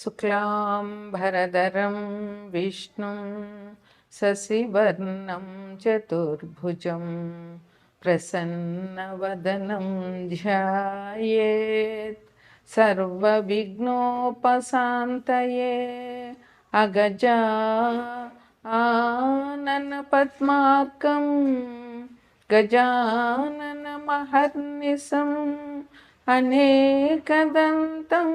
शुक्लाम्बरधरं विष्णुं शशिवर्णं चतुर्भुजं प्रसन्नवदनं ध्यायेत् सर्वविघ्नोपशान्तये अगजा आननपद्मार्कं गजाननमहर्निशम् अनेकदन्तं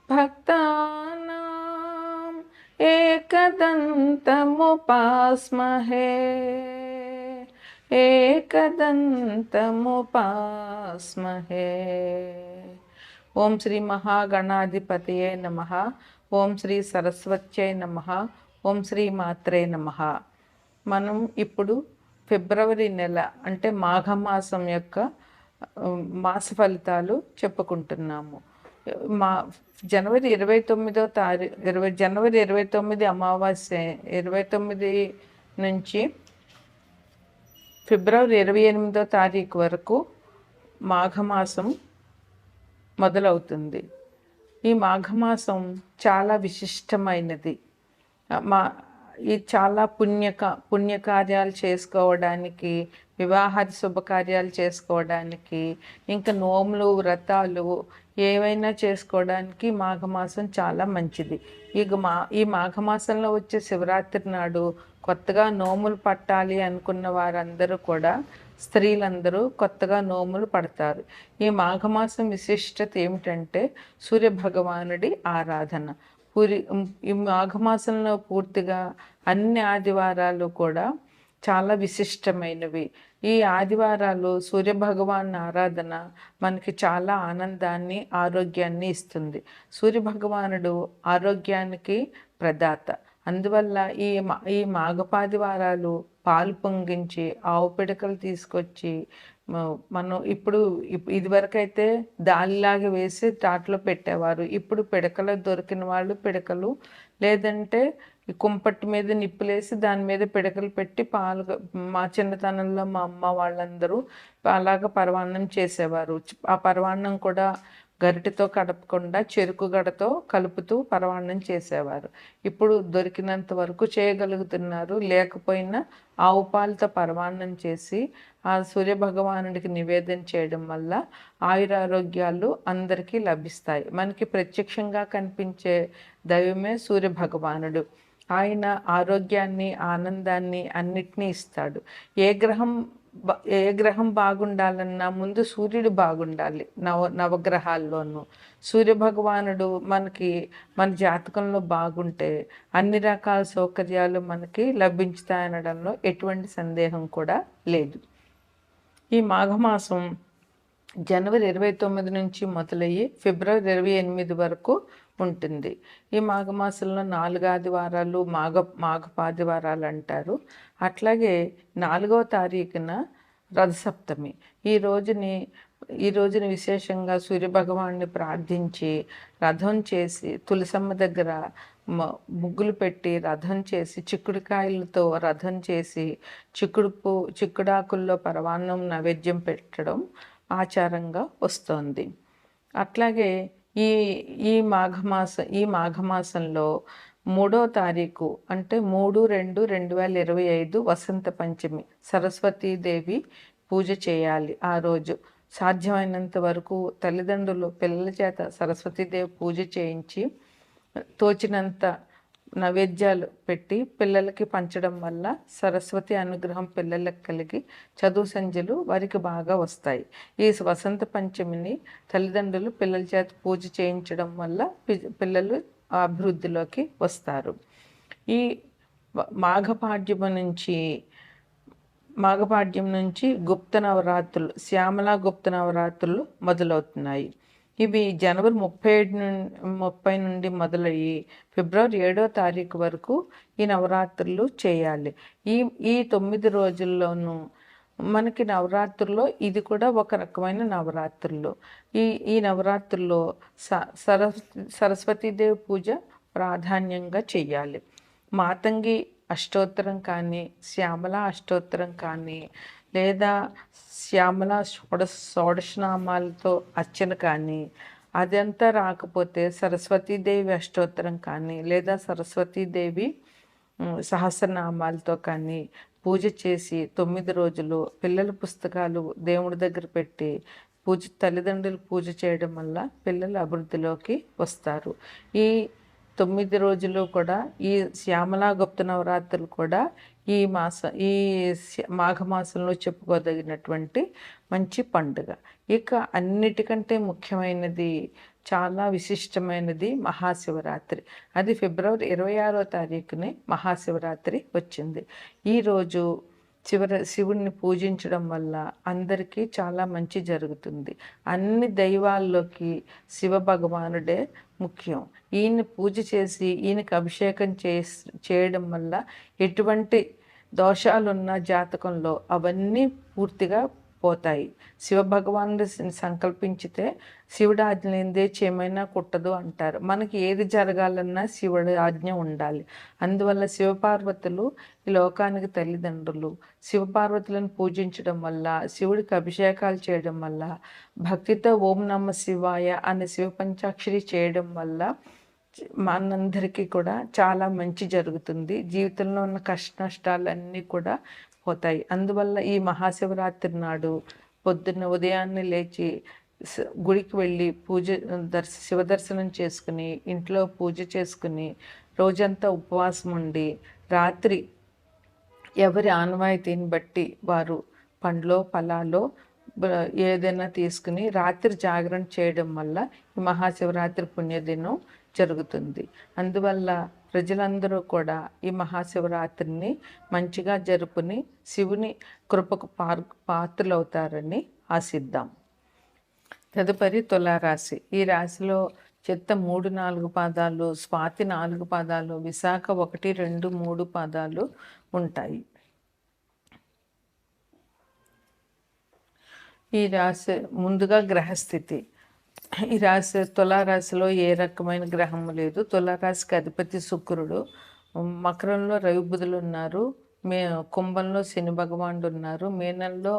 भक्तानाम् एकदन्तमुपास्महे एकदन्तमुपास्महे। ఓం శ్రీ మహాగణాధిపతయే నమః. ఓం శ్రీ సరస్వత్యై నమః. ఓం శ్రీ మాత్రే నమః. మనం ఇప్పుడు ఫిబ్రవరి నెల అంటే మాఘమాసం యొక్క మాస ఫలితాలు చెప్పుకుంటున్నాము. జనవరి 29 అమావాస్య 29 నుంచి ఫిబ్రవరి 28వ తారీఖు వరకు మాఘమాసం మొదలవుతుంది. ఈ మాఘమాసం చాలా విశిష్టమైనది. ఈ చాలా పుణ్యకార్యాలు చేసుకోవడానికి, వివాహాది శుభకార్యాలు చేసుకోవడానికి, ఇంకా నోములు వ్రతాలు ఏవైనా చేసుకోవడానికి మాఘమాసం చాలా మంచిది. ఈ మాఘమాసంలో వచ్చే శివరాత్రి నాడు కొత్తగా నోములు పట్టాలి అనుకున్న వారందరూ కూడా, స్త్రీలందరూ కొత్తగా నోములు పడతారు. ఈ మాఘమాసం విశిష్టత ఏమిటంటే సూర్యభగవానుడి ఆరాధన. ఈ మాఘమాసంలో పూర్తిగా అన్ని ఆదివారాలు కూడా చాలా విశిష్టమైనవి. ఈ ఆదివారాలు సూర్యభగవాన్ ఆరాధన మనకి చాలా ఆనందాన్ని, ఆరోగ్యాన్ని ఇస్తుంది. సూర్యభగవానుడు ఆరోగ్యానికి ప్రదాత. అందువల్ల ఈ మాఘపాదివారాలు పాలు పొంగించి ఆవు పిడకలు తీసుకొచ్చి మనం ఇదివరకైతే దాలిలాగా వేసి తాటలో పెట్టేవారు. ఇప్పుడు పిడకలు దొరికిన వాళ్ళు పిడకలు, లేదంటే కుంపట్టి మీద నిప్పులేసి దాని మీద పిడకలు పెట్టి మా చిన్నతనంలో మా అమ్మ వాళ్ళందరూ అలాగ పరవాన్నం చేసేవారు. ఆ పరవాన్నం కూడా గరిటెతో కడపకుండా చెరుకు గడతో కలుపుతూ పరవాన్నం చేసేవారు. ఇప్పుడు దొరికినంత వరకు చేయగలుగుతున్నారు. లేకపోయినా ఆవు పాలతో పరవాన్నం చేసి ఆ సూర్యభగవానుడికి నివేదన చేయడం వల్ల ఆయురారోగ్యాలు అందరికీ లభిస్తాయి. మనకి ప్రత్యక్షంగా కనిపించే దైవమే సూర్యభగవానుడు. ఆయన ఆరోగ్యాన్ని, ఆనందాన్ని అన్నిటినీ ఇస్తాడు. ఏ గ్రహం బాగుండాలన్నా ముందు సూర్యుడు బాగుండాలి. నవగ్రహాల్లోనూ సూర్యభగవానుడు మన జాతకంలో బాగుంటే అన్ని రకాల సౌకర్యాలు మనకి లభించుతాయనడంలో ఎటువంటి సందేహం కూడా లేదు. ఈ మాఘమాసం జనవరి 29 నుంచి మొదలయ్యి ఫిబ్రవరి 28 వరకు ఉంటుంది. ఈ మాఘమాసంలో 4 ఆదివారాలు మాఘపాదివారాలు అంటారు. అట్లాగే 4వ తారీఖున రథసప్తమి. ఈ రోజుని విశేషంగా సూర్యభగవాన్ని ప్రార్థించి రథం చేసి తులసమ్మ దగ్గర ముగ్గులు పెట్టి రథం చేసి, చిక్కుడుకాయలతో రథం చేసి, చిక్కుడాకుల్లో పరవాన్నం నైవేద్యం పెట్టడం ఆచారంగా వస్తోంది. అట్లాగే ఈ మాఘమాసంలో 3వ తారీఖు అంటే 3/2/2025 వసంత పంచమి, సరస్వతీదేవి పూజ చేయాలి. ఆ రోజు సాధ్యమైనంత వరకు తల్లిదండ్రులు పిల్లల చేత సరస్వతీదేవి పూజ చేయించి తోచినంత నైవేద్యాలు పెట్టి పిల్లలకి పంచడం వల్ల సరస్వతి అనుగ్రహం పిల్లలకు కలిగి చదువు సంధ్యలు వారికి బాగా వస్తాయి. ఈ వసంత పంచమిని తల్లిదండ్రులు పిల్లల చేత పూజ చేయించడం వల్ల పిల్లలు అభివృద్ధిలోకి వస్తారు. ఈ మాఘపాడ్యం నుంచి గుప్త నవరాత్రులు, శ్యామలా గుప్త నవరాత్రులు మొదలవుతున్నాయి. ఇవి జనవరి 30 నుండి మొదలయ్యి ఫిబ్రవరి 7వ తారీఖు వరకు ఈ నవరాత్రులు చేయాలి. ఈ 9 రోజుల్లోనూ మనకి నవరాత్రుల్లో ఇది కూడా ఒక రకమైన నవరాత్రులు. ఈ నవరాత్రుల్లో సరస్వతీదేవి పూజ ప్రాధాన్యంగా చెయ్యాలి. మాతంగి అష్టోత్తరం కానీ, శ్యామల అష్టోత్తరం కానీ, లేదా శ్యామల షోడశనామాలతో అర్చన కానీ, అదంతా రాకపోతే సరస్వతీదేవి అష్టోత్తరం కానీ లేదా సరస్వతీదేవి సహస్రనామాలతో కానీ పూజ చేసి 9 రోజులు పిల్లల పుస్తకాలు దేవుడి దగ్గర పెట్టి తల్లిదండ్రులు పూజ చేయడం వల్ల పిల్లలు అభివృద్ధిలోకి వస్తారు. ఈ 9 రోజులు కూడా ఈ శ్యామలా గుప్త నవరాత్రులు కూడా ఈ మాఘమాసంలో చెప్పుకోదగినటువంటి మంచి పండుగ. ఇక అన్నిటికంటే ముఖ్యమైనది, చాలా విశిష్టమైనది మహాశివరాత్రి. అది ఫిబ్రవరి 26వ తారీఖునే మహాశివరాత్రి వచ్చింది. ఈరోజు శివుణ్ణి పూజించడం వల్ల అందరికీ చాలా మంచి జరుగుతుంది. అన్ని దైవాల్లోకి శివ భగవానుడే ముఖ్యం. ఈయన్ని పూజ చేసి ఈయనకి అభిషేకం చేయడం వల్ల ఎటువంటి దోషాలున్న జాతకంలో అవన్నీ పూర్తిగా పోతాయి. శివభగవానుడు సంకల్పించితే శివుడి ఆజ్ఞ లేనిదే ఏమైనా కుట్టదు అంటారు. మనకి ఏది జరగాలన్నా శివుడి ఆజ్ఞ ఉండాలి. అందువల్ల శివపార్వతులు ఈ లోకానికి తల్లిదండ్రులు. శివపార్వతులను పూజించడం వల్ల, శివుడికి అభిషేకాలు చేయడం వల్ల, భక్తితో ఓం నమ శివాయ అనే శివ పంచాక్షరి చేయడం వల్ల మనందరికీ కూడా చాలా మంచి జరుగుతుంది. జీవితంలో ఉన్న కష్ట నష్టాలన్నీ కూడా పోతాయి. అందువల్ల ఈ మహాశివరాత్రి నాడు పొద్దున్న ఉదయాన్నే లేచి గుడికి వెళ్ళి శివ దర్శనం చేసుకుని ఇంట్లో పూజ చేసుకుని రోజంతా ఉపవాసం ఉండి రాత్రి ఎవరి ఆనవాయితీని బట్టి వారు పండ్లో ఫలాలో ఏదైనా తీసుకుని రాత్రి జాగరణ చేయడం వల్ల ఈ మహాశివరాత్రి పుణ్యదినం జరుగుతుంది. అందువల్ల ప్రజలందరూ కూడా ఈ మహాశివరాత్రిని మంచిగా జరుపుని శివుని కృపకు పాత్రలవుతారని ఆశిద్దాం. తదుపరి తులారాశి. ఈ రాశిలో చిత్త 3, 4 పాదాలు, స్వాతి 4 పాదాలు, విశాఖ 1, 2, 3 పాదాలు ఉంటాయి. ఈ రాశి ముందుగా గ్రహస్థితి. ఈ రాశి తులారాశిలో ఏ రకమైన గ్రహము లేదు. తులారాశికి అధిపతి శుక్రుడు. మకరంలో రవి బుధులు ఉన్నారు. కుంభంలో శని భగవానుడు ఉన్నారు. మీనంలో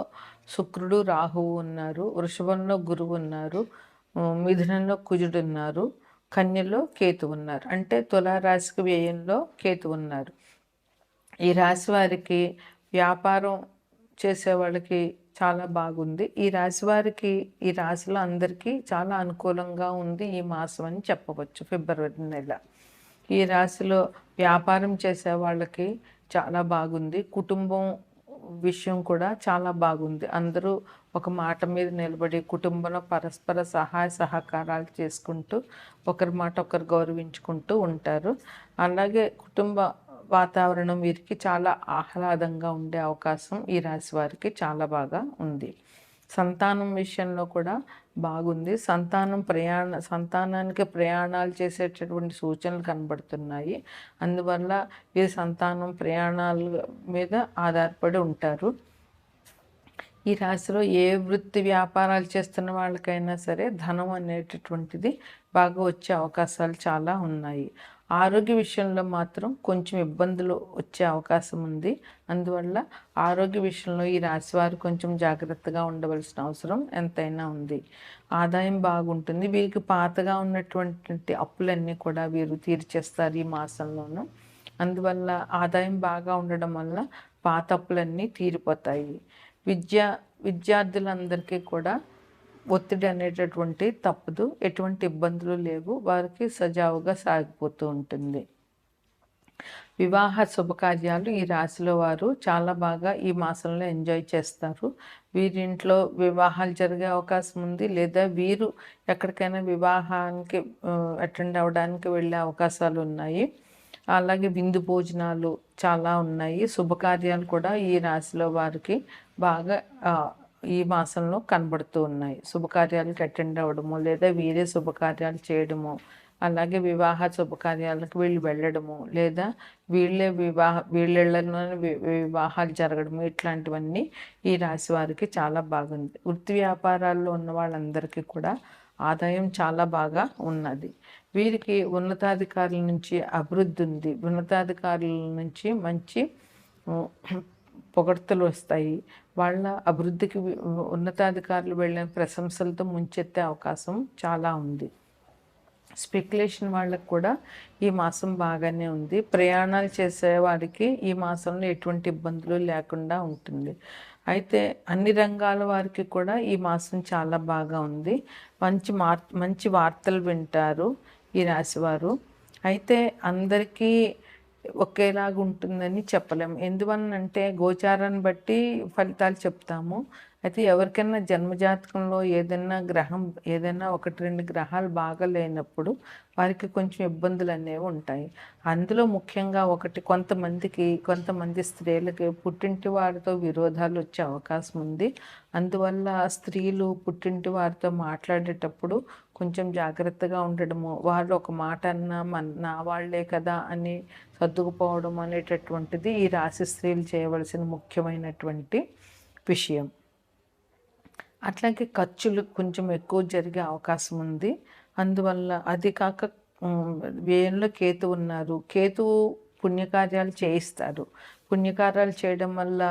శుక్రుడు రాహువు ఉన్నారు. వృషభంలో గురువు ఉన్నారు. మిథునంలో కుజుడు ఉన్నారు. కన్యలో కేతు ఉన్నారు. అంటే తులారాశికి వ్యయంలో కేతు ఉన్నారు. ఈ రాశి వారికి వ్యాపారం చేసే వాళ్ళకి చాలా బాగుంది. ఈ రాశి వారికి, ఈ రాశిలో అందరికీ చాలా అనుకూలంగా ఉంది ఈ మాసం అని చెప్పవచ్చు. ఫిబ్రవరి నెల ఈ రాశిలో వ్యాపారం చేసే వాళ్ళకి చాలా బాగుంది. కుటుంబం విషయం కూడా చాలా బాగుంది. అందరూ ఒక మాట మీద నిలబడి కుటుంబంలో పరస్పర సహాయ సహకారాలు చేసుకుంటూ ఒకరి మాట ఒకరు గౌరవించుకుంటూ ఉంటారు. అలాగే కుటుంబ వాతావరణం వీరికి చాలా ఆహ్లాదంగా ఉండే అవకాశం ఈ రాశి వారికి చాలా బాగా ఉంది. సంతానం విషయంలో కూడా బాగుంది. సంతానానికి ప్రయాణాలు చేసేటటువంటి సూచనలు కనబడుతున్నాయి. అందువల్ల వీరి సంతానం ప్రయాణాల మీద ఆధారపడి ఉంటారు. ఈ రాశిలో ఏ వృత్తి వ్యాపారాలు చేస్తున్న వాళ్ళకైనా సరే ధనం అనేటటువంటిది బాగా వచ్చే అవకాశాలు చాలా ఉన్నాయి. ఆరోగ్య విషయంలో మాత్రం కొంచెం ఇబ్బందులు వచ్చే అవకాశం ఉంది. అందువల్ల ఆరోగ్య విషయంలో ఈ రాశివారు కొంచెం జాగ్రత్తగా ఉండవలసిన అవసరం ఎంతైనా ఉంది. ఆదాయం బాగుంటుంది. వీరికి పాతగా ఉన్నటువంటి అప్పులన్నీ కూడా వీరు తీర్చేస్తారు ఈ మాసంలోనూ. అందువల్ల ఆదాయం బాగా ఉండడం వల్ల పాత అప్పులన్నీ తీరిపోతాయి. విద్యార్థులందరికీ కూడా ఒత్తిడి అనేటటువంటి తప్పదు. ఎటువంటి ఇబ్బందులు లేవు. వారికి సజావుగా సాగిపోతూ ఉంటుంది. వివాహ శుభకార్యాలు ఈ రాశిలో వారు చాలా బాగా ఈ మాసంలో ఎంజాయ్ చేస్తారు. వీరింట్లో వివాహాలు జరిగే అవకాశం ఉంది. లేదా వీరు ఎక్కడికైనా వివాహానికి అటెండ్ అవ్వడానికి వెళ్ళే అవకాశాలు ఉన్నాయి. అలాగే విందు భోజనాలు చాలా ఉన్నాయి. శుభకార్యాలు కూడా ఈ రాశిలో వారికి బాగా ఈ మాసంలో కనబడుతూ ఉన్నాయి. శుభకార్యాలకు అటెండ్ అవ్వడము లేదా వీరే శుభకార్యాలు చేయడము, అలాగే వివాహ శుభకార్యాలకు వీళ్ళు వెళ్ళడము లేదా వీళ్ళలోనే వివాహాలు జరగడము, ఇట్లాంటివన్నీ ఈ రాశి వారికి చాలా బాగుంది. వృత్తి వ్యాపారాల్లో ఉన్న వాళ్ళందరికీ కూడా ఆదాయం చాలా బాగా ఉన్నది. వీరికి ఉన్నతాధికారుల నుంచి అభివృద్ధి ఉంది. ఉన్నతాధికారుల నుంచి మంచి పొగడ్తలు వస్తాయి. వాళ్ళ అభివృద్ధికి ఉన్నతాధికారులు వెళ్ళిన ప్రశంసలతో ముంచెత్తే అవకాశం చాలా ఉంది. స్పెక్యులేషన్ వాళ్ళకు కూడా ఈ మాసం బాగానే ఉంది. ప్రయాణాలు చేసేవారికి ఈ మాసంలో ఎటువంటి ఇబ్బందులు లేకుండా ఉంటుంది. అయితే అన్ని రంగాల వారికి కూడా ఈ మాసం చాలా బాగా ఉంది. మంచి వార్తలు వింటారు ఈ రాశివారు. అయితే అందరికీ ఒకేలాగా ఉంటుందని చెప్పలేము. ఎందువలనంటే గోచారాన్ని బట్టి ఫలితాలు చెప్తాము. అయితే ఎవరికైనా జన్మజాతకంలో ఏదైనా 1, 2 గ్రహాలు బాగా లేనప్పుడు వారికి కొంచెం ఇబ్బందులు అనేవి ఉంటాయి. అందులో ముఖ్యంగా కొంతమంది స్త్రీలకి పుట్టింటి వారితో విరోధాలు వచ్చే అవకాశం ఉంది. అందువల్ల స్త్రీలు పుట్టింటి వారితో మాట్లాడేటప్పుడు కొంచెం జాగ్రత్తగా ఉండడము, వాళ్ళు ఒక మాట అన్నా నా వాళ్ళే కదా అని సర్దుకుపోవడం అనేటటువంటిది ఈ రాశి స్త్రీలు చేయవలసిన ముఖ్యమైనటువంటి విషయం. అట్లాగే ఖర్చులు కొంచెం ఎక్కువ జరిగే అవకాశం ఉంది. అందువల్ల అది కాక వ్యయంలో కేతు ఉన్నారు. కేతువు పుణ్యకార్యాలు చేయిస్తారు. పుణ్యకార్యాలు చేయడం వల్ల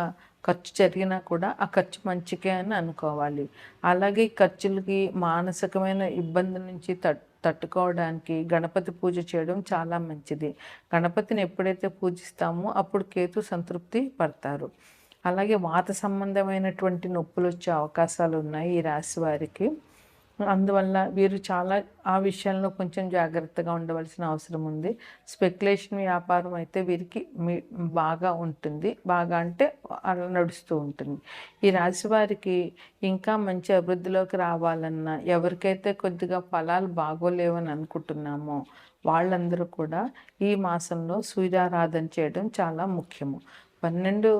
ఖర్చు జరిగినా కూడా ఆ ఖర్చు మంచికే అని అనుకోవాలి. అలాగే ఖర్చులకి మానసికమైన ఇబ్బంది నుంచి తట్టుకోవడానికి గణపతి పూజ చేయడం చాలా మంచిది. గణపతిని ఎప్పుడైతే పూజిస్తామో అప్పుడు కేతు సంతృప్తి పడతారు. అలాగే వాత సంబంధమైనటువంటి నొప్పులు వచ్చే అవకాశాలు ఉన్నాయి ఈ రాశి వారికి. అందువల్ల వీరు చాలా ఆ విషయంలో కొంచెం జాగ్రత్తగా ఉండవలసిన అవసరం ఉంది. స్పెక్యులేషన్ వ్యాపారం అయితే వీరికి బాగా ఉంటుంది. బాగా అంటే అలా నడుస్తూ ఉంటుంది. ఈ రాశి వారికి ఇంకా మంచి అభివృద్ధిలోకి రావాలన్నా, ఎవరికైతే కొద్దిగా ఫలాలు బాగోలేవని అనుకుంటున్నామో వాళ్ళందరూ కూడా ఈ మాసంలో సూర్యారాధన చేయడం చాలా ముఖ్యము. 12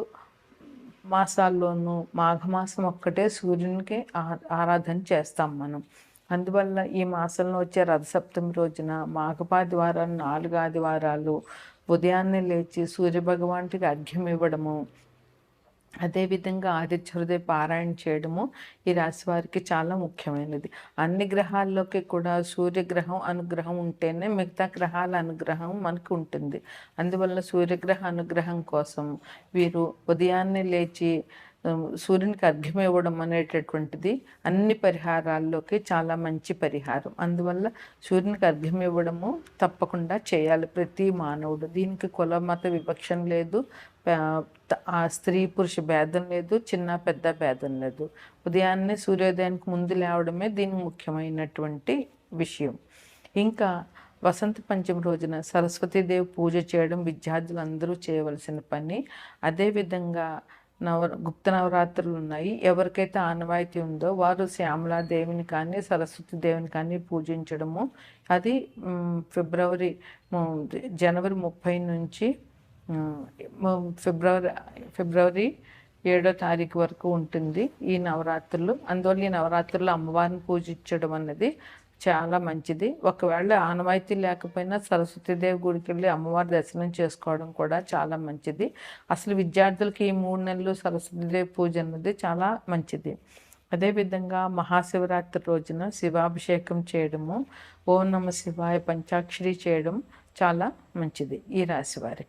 మాసాల్లోనూ మాఘమాసం ఒక్కటే సూర్యునికి ఆరాధన చేస్తాం మనం. అందువల్ల ఈ మాసంలో వచ్చే రథసప్తమి రోజున మాఘపాదివారాలు 4 ఆదివారాలు ఉదయాన్నే లేచి సూర్యభగవానుడికి అర్ఘ్యం ఇవ్వడము, అదేవిధంగా ఆదిత్య హృదయ పారాయణ చేయడము ఈ రాశి వారికి చాలా ముఖ్యమైనది. అన్ని గ్రహాల్లోకి కూడా సూర్యగ్రహం అనుగ్రహం ఉంటేనే మిగతా గ్రహాల అనుగ్రహం మనకు ఉంటుంది. అందువల్ల సూర్యగ్రహ అనుగ్రహం కోసం వీరు ఉదయాన్నే లేచి సూర్యునికి అర్ఘ్యం ఇవ్వడం అనేటటువంటిది అన్ని పరిహారాల్లోకి చాలా మంచి పరిహారం. అందువల్ల సూర్యునికి అర్ఘ్యం ఇవ్వడము తప్పకుండా చేయాలి ప్రతి మానవుడు. దీనికి కుల మత వివక్షం లేదు, ఆ స్త్రీ పురుష భేదం లేదు, చిన్న పెద్ద భేదం లేదు. ఉదయాన్నే సూర్యోదయానికి ముందు లేవడమే దీనికి ముఖ్యమైనటువంటి విషయం. ఇంకా వసంత పంచమి రోజున సరస్వతీదేవి పూజ చేయడం విద్యార్థులందరూ చేయవలసిన పని. అదేవిధంగా గుప్త నవరాత్రులు ఉన్నాయి. ఎవరికైతే ఆనవాయితీ ఉందో వారు శ్యామలాదేవిని కానీ సరస్వతీదేవిని కానీ పూజించడము. అది జనవరి 30 నుంచి ఫిబ్రవరి 7వ తారీఖు వరకు ఉంటుంది ఈ నవరాత్రులు. అందువల్ల ఈ నవరాత్రులు అమ్మవారిని పూజించడం అన్నది చాలా మంచిది. ఒకవేళ ఆనవాయితీ లేకపోయినా సరస్వతీదేవి గుడికి వెళ్ళి అమ్మవారి దర్శనం చేసుకోవడం కూడా చాలా మంచిది. అసలు విద్యార్థులకి ఈ 3 నెలలు సరస్వతీదేవి పూజ అన్నది చాలా మంచిది. అదేవిధంగా మహాశివరాత్రి రోజున శివాభిషేకం చేయడము, ఓం నమ శివాయ పంచాక్షరి చేయడం చాలా మంచిది ఈ రాశి వారికి.